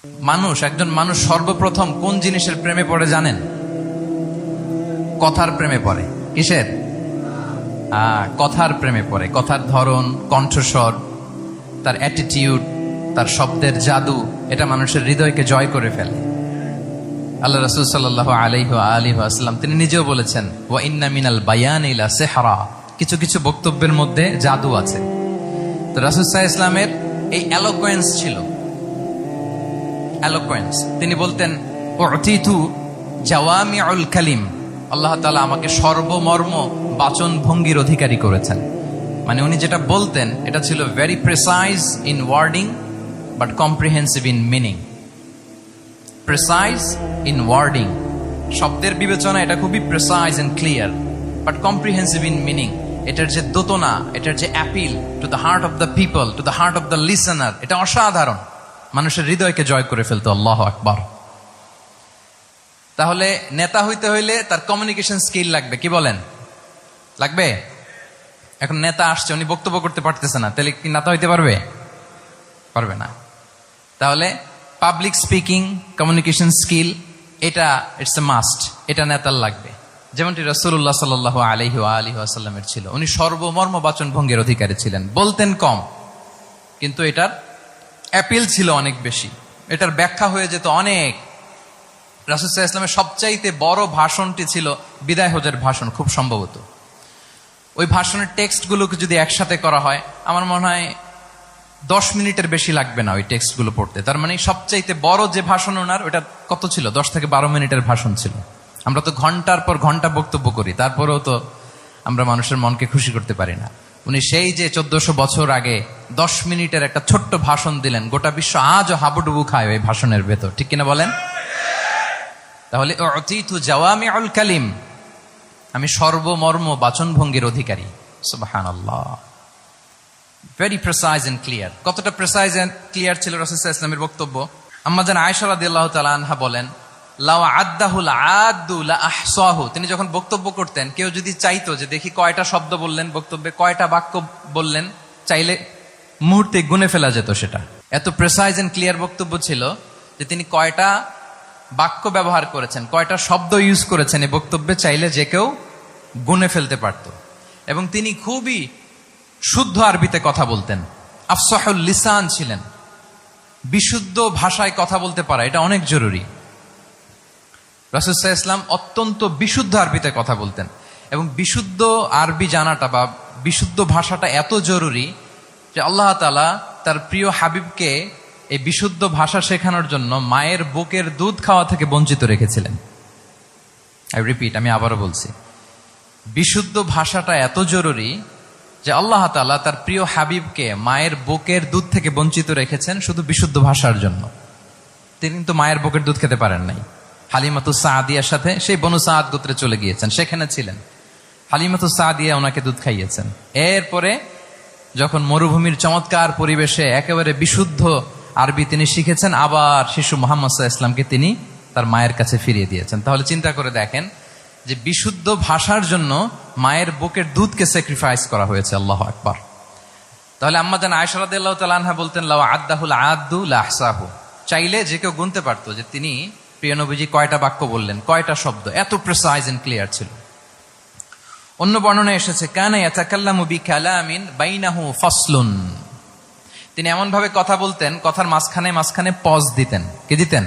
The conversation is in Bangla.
একজন মানুষ সর্বপ্রথম কোন জিনিসের প্রেমে পড়ে জানেন? কথার প্রেমে পড়ে। কিসের? কথার প্রেমে পড়ে। কথার ধরন, কণ্ঠস্বর, তার অ্যাটিটিউড, তার শব্দের জাদু, এটা মানুষের হৃদয়কে জয় করে ফেলে। আল্লাহ রাসূল সাল্লাল্লাহু আলাইহি ওয়া আলিহি ওয়াসাল্লাম তিনি নিজেও বলেছেন, ওয়া ইন্না মিনাল বায়ানি লা সিহরা, কিছু কিছু বক্তব্যের মধ্যে জাদু আছে। তো রাসূল সাল্লাল্লাহু আলাইহি ওয়াসাল্লামের এই এলোকোয়েন্স ছিল, এলোকোয়েন্স। তিনি বলতেন, উতিতু জাওয়ামিউল কালিম, আল্লাহ তাআলা আমাকে সর্বমর্ম বাচন ভঙ্গির অধিকারী করেছেন। মানে উনি যেটা বলতেন এটা ছিল very precise in wording but comprehensive in meaning. Precise in wording, শব্দের বিবেচনা এটা খুবই precise and clear, but comprehensive in meaning. এটার যে দোতনা, এটার যে appeal to the heart of the people, to the heart of the listener, এটা অসাধারণ। মানুষের হৃদয়কে জয় করে ফেলতো। আল্লাহু আকবার। তাহলে নেতা হইতে হইলে তার কমিউনিকেশন স্কিল লাগবে, কি বলেন? লাগবে? এখন নেতা আসছে, উনি বক্তব্য করতে পারতেছে না, তাহলে কি নেতা হইতে পারবে? পারবে না। তাহলে পাবলিক স্পিকিং, কমিউনিকেশন স্কিল, এটা ইটস এ মাস্ট, এটা নেতার লাগবে। যেমনটি রাসূলুল্লাহ সাল্লাল্লাহু আলাইহি ওয়া আলিহি ওয়াসাল্লামের ছিল। উনি সর্বমর্ম বাচন ভঙ্গির অধিকারী ছিলেন। বলতেন কম, কিন্তু এটার অ্যাপিল ছিল অনেক বেশি, এটার ব্যাখ্যা হয়ে যেত অনেক। রাসূল সাল্লাল্লাহু আলাইহি ওয়াসাল্লামের সবচাইতে বড় ভাষণটি ছিল বিদায় হজের ভাষণ, খুব সম্ভবত। ওই ভাষণের টেক্সটগুলোকে যদি একসাথে করা হয়, আমার মনে হয় 10 মিনিটের বেশি লাগবে না ওই টেক্সটগুলো পড়তে। তার মানে সবচাইতে বড় যে ভাষণ ওনার, ওটা কত ছিল? 10 থেকে 12 মিনিটের ভাষণ ছিল। আমরা তো ঘন্টার পর ঘন্টা বক্তব্য করি, তারপরেও তো আমরা মানুষের মনকে খুশি করতে পারি না। উনি সেই যে 1400 বছর আগে 10 মিনিটের একটা ছোট্ট ভাষণ দিলেন, গোটা বিশ্ব আজও হাবুডুবু খায় ওই ভাষণের ভেতর, ঠিক কিনা বলেন? তাহলে উতিতু জাওয়ামিউল কালিম, আমি সর্বমর্ম বাচনভঙ্গির অধিকারী। সুবহানাল্লাহ। Very precise and clear. কতটা প্রেসাইজ এন্ড ক্লিয়ার ছিল রাসূল সাল্লাল্লাহু আলাইহি ওয়াসাল্লামের বক্তব্য? আম্মা জান আয়েশা রাদিয়াল্লাহু তাআলা আনহা বলেন, লাউ আদ্দাহুল আদ্দু লা আহসাহু, তিনি যখন বক্তব্য করতেন, কেউ যদি চাইতো যে দেখি কয়টা শব্দ বললেন বক্তব্যে, কয়টা বাক্য বললেন, চাইলে মুহূর্তে গুনে ফেলা যেত সেটা। এত প্রেসাইজ এন্ড ক্লিয়ার বক্তব্য ছিল যে তিনি কয়টা বাক্য ব্যবহার করেছেন, কয়টা শব্দ ইউজ করেছেন এই বক্তব্যে, চাইলে যে কেউ গুনে ফেলতে পারত। এবং তিনি খুবই শুদ্ধ আরবিতে কথা বলতেন, আফসাহুল লিসান ছিলেন। বিশুদ্ধ ভাষায় কথা বলতে পারা এটা অনেক জরুরি। রাসূল সাল্লাল্লাহু আলাইহি ওয়াসাল্লাম অত্যন্ত বিশুদ্ধ আরবিতে কথা বলতেন, এবং বিশুদ্ধ আরবি জানাটা বা বিশুদ্ধ ভাষাটা এত জরুরি যে আল্লাহ তাআলা তার প্রিয় হাবিবকে এই বিশুদ্ধ ভাষা শেখানোর জন্য মায়ের বুকের দুধ খাওয়া থেকে বঞ্চিত রেখেছিলেন। আই রিপিট, আমি আবারও বলছি, বিশুদ্ধ ভাষাটা এত জরুরি যে আল্লাহ তাআলা তার প্রিয় হাবিবকে মায়ের বুকের দুধ থেকে বঞ্চিত রেখেছেন শুধু বিশুদ্ধ ভাষার জন্য। তিনি কিন্তু মায়ের বুকের দুধ খেতে পারেন নাই। হালিমাতুস সাদিয়ার সাথে সেই বনু সাদ গোত্রে চলে গিয়েছেন, সেখানে ছিলেন। হালিমাতুস সাদিয়া ওনাকে দুধ খাইয়েছেন। এরপরে যখন মরুভূমির চমৎকার পরিবেশে একেবারে বিশুদ্ধ আরবি তিনি শিখেছেন, আবার শিশু মুহাম্মদ সাল্লাল্লাহু আলাইহি ওয়াসাল্লামকে তিনি তার মায়ের কাছে ফিরিয়ে দিয়েছেন। তাহলে চিন্তা করে দেখেন যে বিশুদ্ধ ভাষার জন্য মায়ের বুকের দুধকে স্যাক্রিফাইস করা হয়েছে। আল্লাহু আকবার। তাহলে আম্মা জান আয়েশা রাদিয়াল্লাহু তাআলা আনহা বলতেন, লাউ আদ্দাহুল আদ্দু লা আহসাহু, চাইলে যে কেউ গুনতে পারতো যে তিনি প্রিয় নবীজি কয়টা বাক্য বললেন, কয়টা শব্দ। এত প্রেসাইজ এন্ড ক্লিয়ার ছিল। অন্য বর্ণনায় এসেছে, কানা ইয়াতাকাল্লামু বিকালামিন বাইনাহু ফাসলুন, তিনি এমন ভাবে কথা বলতেন, কথার মাঝখানে মাঝখানে পজ দিতেন। কি দিতেন?